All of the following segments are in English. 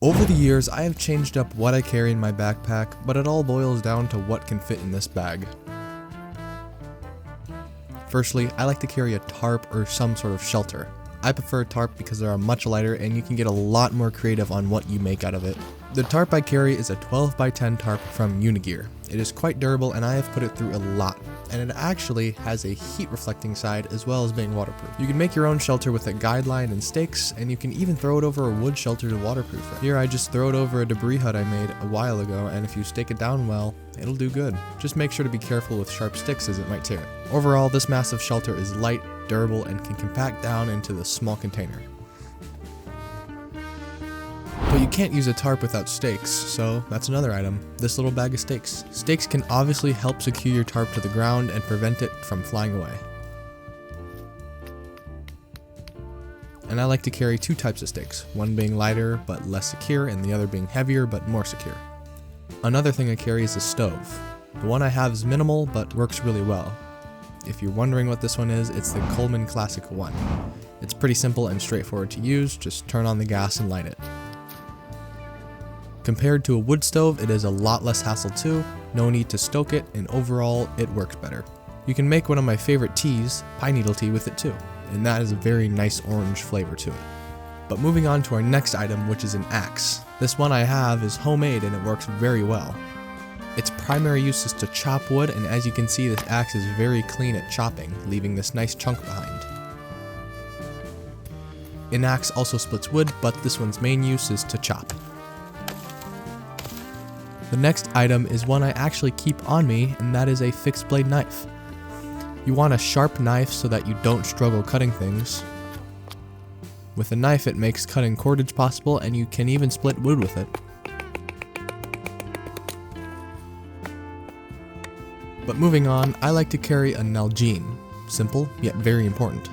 Over the years, I have changed up what I carry in my backpack, but it all boils down to what can fit in this bag. Firstly, I like to carry a tarp or some sort of shelter. I prefer a tarp because they are much lighter and you can get a lot more creative on what you make out of it. The tarp I carry is a 12x10 tarp from Unigear. It is quite durable and I have put it through a lot, and it actually has a heat reflecting side as well as being waterproof. You can make your own shelter with a guide line and stakes, and you can even throw it over a wood shelter to waterproof it. Here I just throw it over a debris hut I made a while ago, and if you stake it down well, it'll do good. Just make sure to be careful with sharp sticks as it might tear it. Overall, this massive shelter is light, durable, and can compact down into this small container. But you can't use a tarp without stakes, so that's another item, this little bag of stakes. Stakes can obviously help secure your tarp to the ground and prevent it from flying away. And I like to carry two types of stakes, one being lighter but less secure and the other being heavier but more secure. Another thing I carry is a stove. The one I have is minimal but works really well. If you're wondering what this one is, it's the Coleman Classic 1. It's pretty simple and straightforward to use, just turn on the gas and light it. Compared to a wood stove, it is a lot less hassle too, no need to stoke it, and overall, it works better. You can make one of my favorite teas, pine needle tea, with it too, and that is a very nice orange flavor to it. But moving on to our next item, which is an axe. This one I have is homemade and it works very well. Its primary use is to chop wood, and as you can see, this axe is very clean at chopping, leaving this nice chunk behind. An axe also splits wood, but this one's main use is to chop. The next item is one I actually keep on me, and that is a fixed blade knife. You want a sharp knife so that you don't struggle cutting things. With a knife, it makes cutting cordage possible, and you can even split wood with it. But moving on, I like to carry a Nalgene. Simple, yet very important.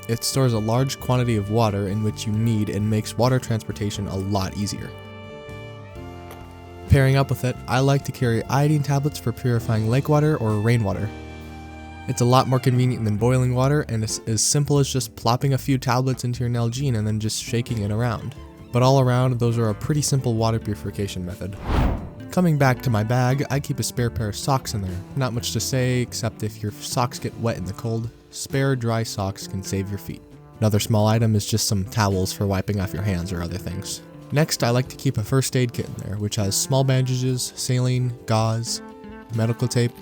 It stores a large quantity of water in which you need and makes water transportation a lot easier. Pairing up with it, I like to carry iodine tablets for purifying lake water or rainwater. It's a lot more convenient than boiling water, and it's as simple as just plopping a few tablets into your Nalgene and then just shaking it around. But all around, those are a pretty simple water purification method. Coming back to my bag, I keep a spare pair of socks in there. Not much to say, except if your socks get wet in the cold, spare dry socks can save your feet. Another small item is just some towels for wiping off your hands or other things. Next, I like to keep a first aid kit in there, which has small bandages, saline, gauze, medical tape,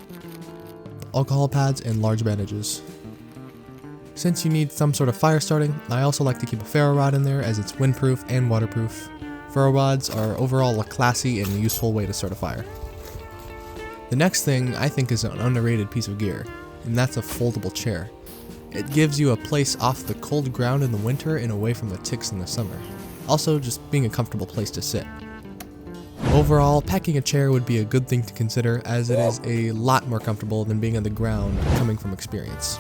alcohol pads, and large bandages. Since you need some sort of fire starting, I also like to keep a ferro rod in there as it's windproof and waterproof. Ferro rods are overall a classy and useful way to start a fire. The next thing I think is an underrated piece of gear, and that's a foldable chair. It gives you a place off the cold ground in the winter and away from the ticks in the summer. Also, just being a comfortable place to sit. Overall, packing a chair would be a good thing to consider, as it is a lot more comfortable than being on the ground, coming from experience.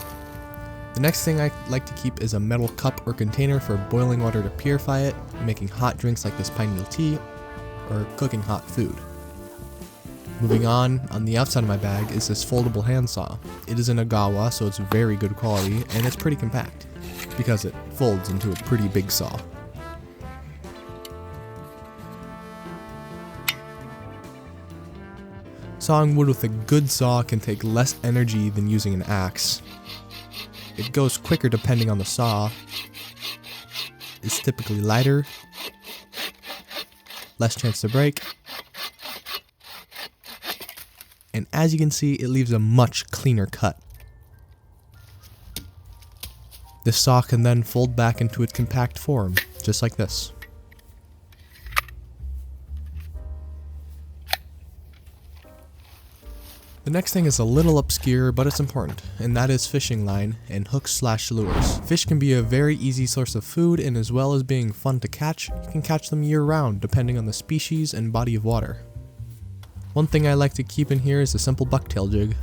The next thing I like to keep is a metal cup or container for boiling water to purify it, making hot drinks like this pine needle tea, or cooking hot food. Moving on the outside of my bag is this foldable handsaw. It is an Agawa, so it's very good quality, and it's pretty compact, because it folds into a pretty big saw. Sawing wood with a good saw can take less energy than using an axe. It goes quicker depending on the saw, is typically lighter, less chance to break, and as you can see, it leaves a much cleaner cut. This saw can then fold back into its compact form, just like this. The next thing is a little obscure, but it's important, and that is fishing line and hooks/lures. Fish can be a very easy source of food, and as well as being fun to catch, you can catch them year-round depending on the species and body of water. One thing I like to keep in here is a simple bucktail jig.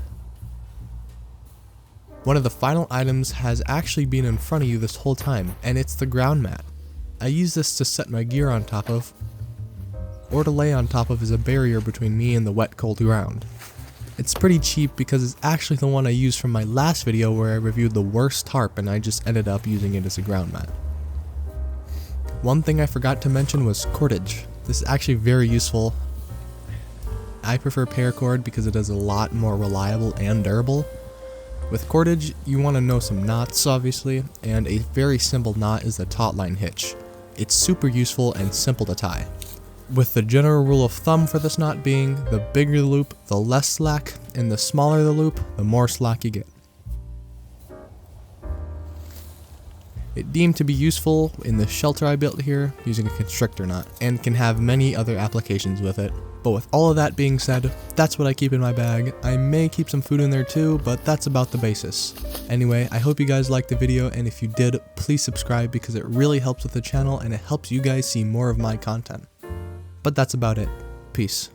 One of the final items has actually been in front of you this whole time, and it's the ground mat. I use this to set my gear on top of, or to lay on top of as a barrier between me and the wet, cold ground. It's pretty cheap because it's actually the one I used from my last video where I reviewed the worst tarp and I just ended up using it as a ground mat. One thing I forgot to mention was cordage. This is actually very useful. I prefer paracord because it is a lot more reliable and durable. With cordage, you want to know some knots, obviously, and a very simple knot is the taut line hitch. It's super useful and simple to tie. With the general rule of thumb for this knot being, the bigger the loop, the less slack, and the smaller the loop, the more slack you get. It deemed to be useful in the shelter I built here using a constrictor knot, and can have many other applications with it. But with all of that being said, that's what I keep in my bag. I may keep some food in there too, but that's about the basis. Anyway, I hope you guys liked the video, and if you did, please subscribe because it really helps with the channel and it helps you guys see more of my content. But that's about it. Peace.